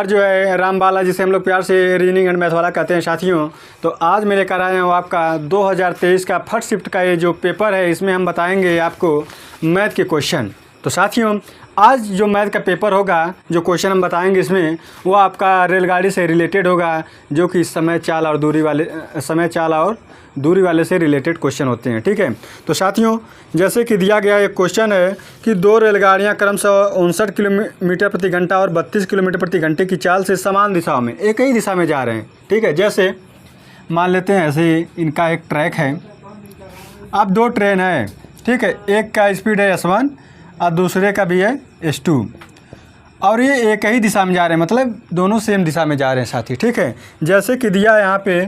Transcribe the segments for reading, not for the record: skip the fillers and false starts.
जो है रामबाला, जिसे हम लोग प्यार से रीजनिंग एंड मैथ वाला कहते हैं साथियों। तो आज मैं लेकर आया हूँ आपका 2023 का फर्स्ट शिफ्ट का ये जो पेपर है, इसमें हम बताएंगे आपको मैथ के क्वेश्चन। तो साथियों, आज जो मैथ का पेपर होगा, जो क्वेश्चन हम बताएंगे इसमें, वो आपका रेलगाड़ी से रिलेटेड होगा, जो कि समय चाल और दूरी वाले से रिलेटेड क्वेश्चन होते हैं। ठीक है, तो साथियों, जैसे कि दिया गया एक क्वेश्चन है कि दो रेलगाड़ियां क्रमशः 59 किलोमीटर प्रति घंटा और 32 किलोमीटर प्रति घंटे की चाल से समान दिशाओं में एक ही दिशा में जा रहे हैं। ठीक है, जैसे मान लेते हैं ऐसे ही इनका एक ट्रैक है। अब दो ट्रेन है, ठीक है, एक का स्पीड है S1 और दूसरे का भी है S2, और ये एक ही दिशा में जा रहे हैं, मतलब दोनों सेम दिशा में जा रहे हैं साथी। ठीक है, जैसे कि दिया है यहाँ पे,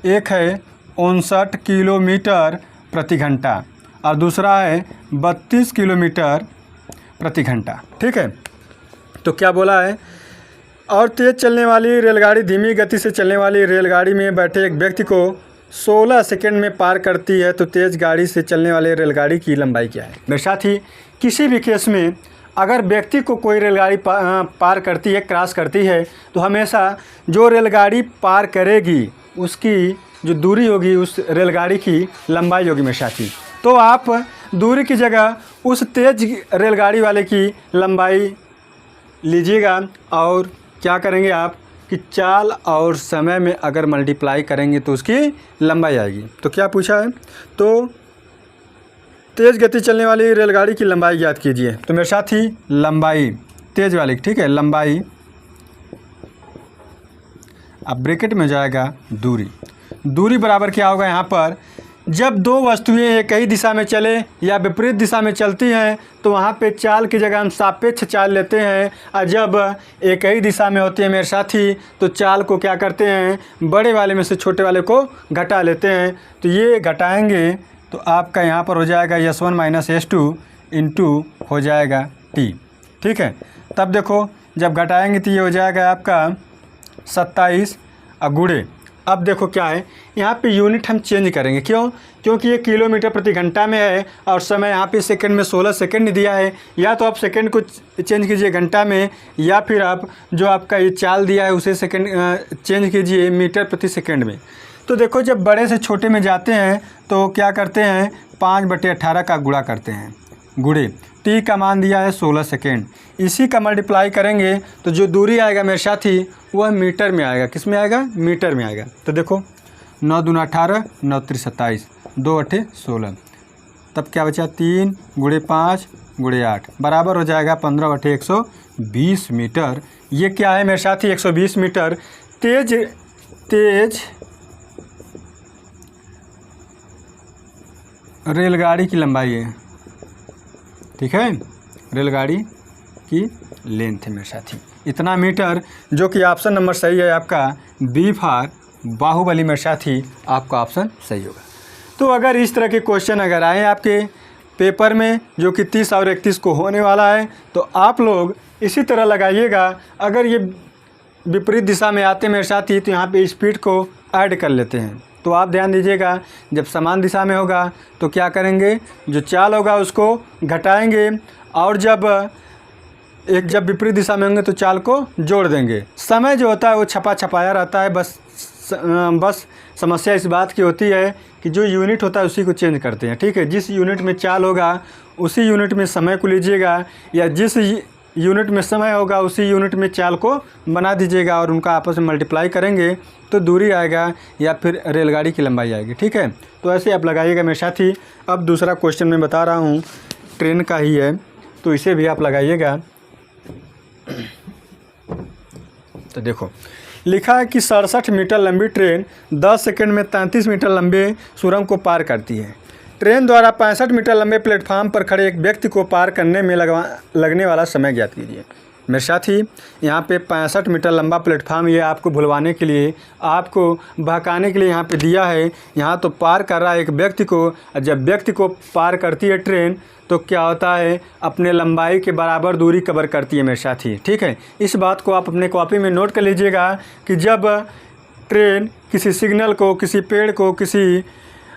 एक है 59 किलोमीटर प्रति घंटा और दूसरा है 32 किलोमीटर प्रति घंटा। ठीक है, तो क्या बोला है, और तेज़ चलने वाली रेलगाड़ी धीमी गति से चलने वाली रेलगाड़ी में बैठे एक व्यक्ति को 16 सेकंड में पार करती है, तो तेज़ गाड़ी से चलने वाली रेलगाड़ी की लंबाई क्या है। मेरे साथी, किसी भी केस में अगर व्यक्ति को कोई रेलगाड़ी पार करती है, क्रॉस करती है, तो हमेशा जो रेलगाड़ी पार करेगी उसकी जो दूरी होगी उस रेलगाड़ी की लंबाई होगी मेरे साथी। तो आप दूरी की जगह उस तेज़ रेलगाड़ी वाले की लंबाई लीजिएगा और क्या करेंगे आप कि चाल और समय में अगर मल्टीप्लाई करेंगे तो उसकी लंबाई आएगी। तो क्या पूछा है, तो तेज़ गति चलने वाली रेलगाड़ी की लंबाई ज्ञात कीजिए। तो मेरे साथी, लंबाई तेज़ वाली, ठीक है, लंबाई, अब ब्रैकेट में जाएगा दूरी बराबर क्या होगा यहाँ पर, जब दो वस्तुएं एक ही दिशा में चले या विपरीत दिशा में चलती हैं तो वहाँ पे चाल की जगह हम सापेक्ष चाल लेते हैं, और जब एक ही दिशा में होती है मेरे साथी तो चाल को क्या करते हैं, बड़े वाले में से छोटे वाले को घटा लेते हैं। तो ये घटाएंगे तो आपका यहाँ पर हो जाएगा S1 माइनस S2 इंटू हो जाएगा T। ठीक है, तब देखो जब घटाएंगे तो ये हो जाएगा आपका 27 गुणे। अब देखो क्या है, यहाँ पे यूनिट हम चेंज करेंगे, क्यों, क्योंकि ये किलोमीटर प्रति घंटा में है और समय यहाँ पे सेकंड में 16 सेकंड दिया है। या तो आप सेकंड को चेंज कीजिए घंटा में, या फिर आप जो आपका ये चाल दिया है उसे सेकंड चेंज कीजिए मीटर प्रति सेकंड में। तो देखो जब बड़े से छोटे में जाते हैं तो क्या करते हैं, 5/18 का गुणा करते हैं, गुणे T का मान दिया है 16 सेकेंड, इसी का मल्टीप्लाई करेंगे तो जो दूरी आएगा मेरे साथी वह मीटर में आएगा। किस में आएगा, मीटर में आएगा। तो देखो 9 दूना 18, 9 3 27, 2 8 16, तब क्या बचा, 3 गुणे 5 गुणे 8 बराबर हो जाएगा 15/120 मीटर। ये क्या है मेरे साथी, 120 मीटर तेज रेलगाड़ी की लंबाई है। ठीक है, रेलगाड़ी की लेंथ है मेरे साथी इतना मीटर, जो कि ऑप्शन नंबर सही है आपका बी फॉर बाहुबली मेरे साथी, आपका ऑप्शन सही होगा। तो अगर इस तरह के क्वेश्चन अगर आए आपके पेपर में, जो कि 30 और 31 को होने वाला है, तो आप लोग इसी तरह लगाइएगा। अगर ये विपरीत दिशा में आते मेरे साथी तो यहाँ पे स्पीड को ऐड कर लेते हैं। तो आप ध्यान दीजिएगा, जब समान दिशा में होगा तो क्या करेंगे, जो चाल होगा उसको घटाएंगे, और जब विपरीत दिशा में होंगे तो चाल को जोड़ देंगे। समय जो होता है वो छपाया रहता है, बस समस्या इस बात की होती है कि जो यूनिट होता है उसी को चेंज करते हैं। ठीक है, जिस यूनिट में चाल होगा उसी यूनिट में समय को लीजिएगा, या जिस यूनिट में समय होगा उसी यूनिट में चाल को बना दीजिएगा और उनका आपस में मल्टीप्लाई करेंगे तो दूरी आएगा या फिर रेलगाड़ी की लंबाई आएगी। ठीक है, तो ऐसे आप लगाइएगा मेरे साथी। अब दूसरा क्वेश्चन मैं बता रहा हूँ, ट्रेन का ही है, तो इसे भी आप लगाइएगा। तो देखो लिखा है कि 67 मीटर लंबी ट्रेन 10 सेकंड में 33 मीटर लंबे सुरंग को पार करती है। ट्रेन द्वारा 65 मीटर लंबे प्लेटफार्म पर खड़े एक व्यक्ति को पार करने में लगने वाला समय ज्ञात कीजिए। मेरे साथी, यहाँ पे 65 मीटर लंबा प्लेटफार्म, ये आपको भुलवाने के लिए, आपको बहकाने के लिए यहाँ पे दिया है। यहाँ तो पार कर रहा है एक व्यक्ति को, जब व्यक्ति को पार करती है ट्रेन तो क्या होता है, अपने लंबाई के बराबर दूरी कवर करती है मेरे साथी। ठीक है, इस बात को आप अपने कॉपी में नोट कर लीजिएगा कि जब ट्रेन किसी सिग्नल को, किसी पेड़ को, किसी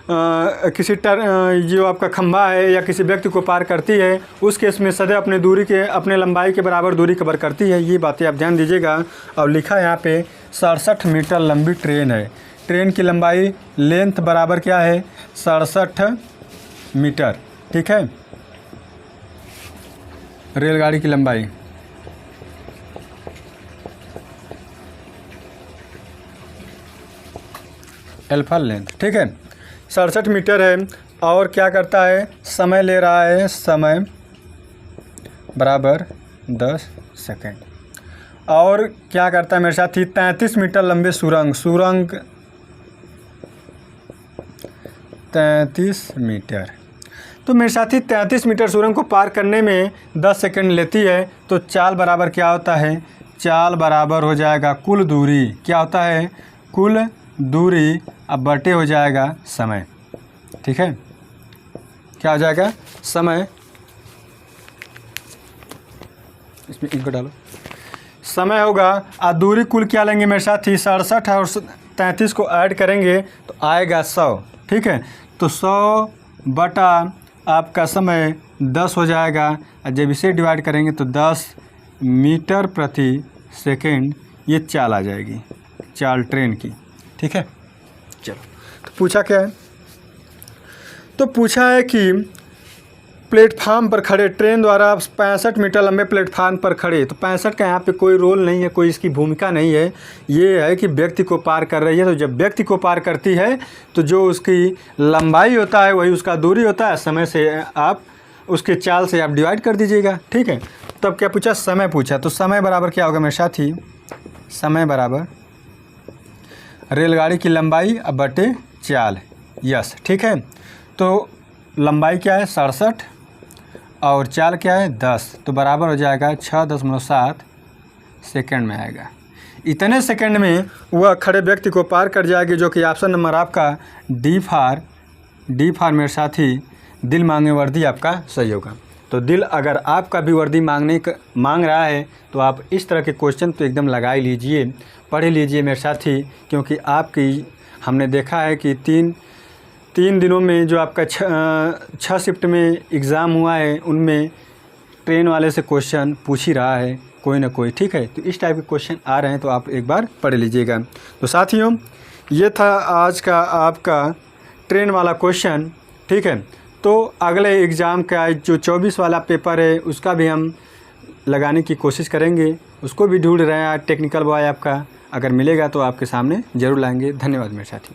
किसी जो आपका खंभा है या किसी व्यक्ति को पार करती है, उस केस में सदैव अपने लंबाई के बराबर दूरी कवर करती है। ये बातें आप ध्यान दीजिएगा। और लिखा है यहाँ पे 67 मीटर लंबी ट्रेन है। ट्रेन की लंबाई लेंथ बराबर क्या है? 67 मीटर। ठीक है, रेलगाड़ी की लंबाई एल्फा लेंथ। ठीक है, 67 मीटर है। और क्या करता है? समय ले रहा है, समय बराबर 10 सेकेंड। और क्या करता है मेरे साथी? 33 मीटर लंबे सुरंग 33 मीटर। तो मेरे साथी 33 मीटर सुरंग को पार करने में 10 सेकेंड लेती है। तो चाल बराबर क्या होता है? चाल बराबर हो जाएगा कुल दूरी। क्या होता है? कुल दूरी अब बटे हो जाएगा समय। ठीक है, क्या हो जाएगा? समय, इसमें इनको डालो, समय होगा। और दूरी कुल क्या लेंगे मेरे साथी? 67 और 33 को ऐड करेंगे तो आएगा 100। ठीक है, तो 100 बटा आपका समय 10 हो जाएगा। और जब इसे डिवाइड करेंगे तो 10 मीटर प्रति सेकेंड ये चाल आ जाएगी, चाल ट्रेन की। ठीक है, चलो, तो पूछा क्या है? तो पूछा है कि प्लेटफार्म पर खड़े ट्रेन द्वारा 65 मीटर लंबे प्लेटफार्म पर खड़े। तो 65 का यहाँ पे कोई रोल नहीं है, कोई इसकी भूमिका नहीं है। ये है कि व्यक्ति को पार कर रही है। तो जब व्यक्ति को पार करती है तो जो उसकी लंबाई होता है वही उसका दूरी होता है। समय से आप उसके चाल से आप डिवाइड कर दीजिएगा। ठीक है, तब क्या पूछा? समय पूछा। तो समय बराबर क्या होगा मेरे साथी? समय बराबर रेलगाड़ी की लंबाई अब बटे चाल। यस, ठीक है। तो लंबाई क्या है? 67 और चाल क्या है? 10। तो बराबर हो जाएगा 6.7 सेकंड में आएगा। इतने सेकंड में वह खड़े व्यक्ति को पार कर जाएगी, जो कि ऑप्शन नंबर आपका डी फॉर मेरे साथी दिल मांगे वर्दी आपका सही होगा। तो दिल अगर आपका भी वर्दी मांग रहा है तो आप इस तरह के क्वेश्चन तो एकदम लगा ही लीजिए, पढ़ लीजिए मेरे साथी। क्योंकि आपकी हमने देखा है कि तीन दिनों में जो आपका 6 शिफ्ट में एग्ज़ाम हुआ है, उनमें ट्रेन वाले से क्वेश्चन पूछ ही रहा है कोई ना कोई। ठीक है, तो इस टाइप के क्वेश्चन आ रहे हैं तो आप एक बार पढ़ लीजिएगा। तो साथियों, ये था आज का आपका ट्रेन वाला क्वेश्चन। ठीक है, तो अगले एग्ज़ाम का जो 24 वाला पेपर है उसका भी हम लगाने की कोशिश करेंगे। उसको भी ढूंढ रहे हैं टेक्निकल बॉय आपका। अगर मिलेगा तो आपके सामने ज़रूर लाएंगे। धन्यवाद मेरे साथी।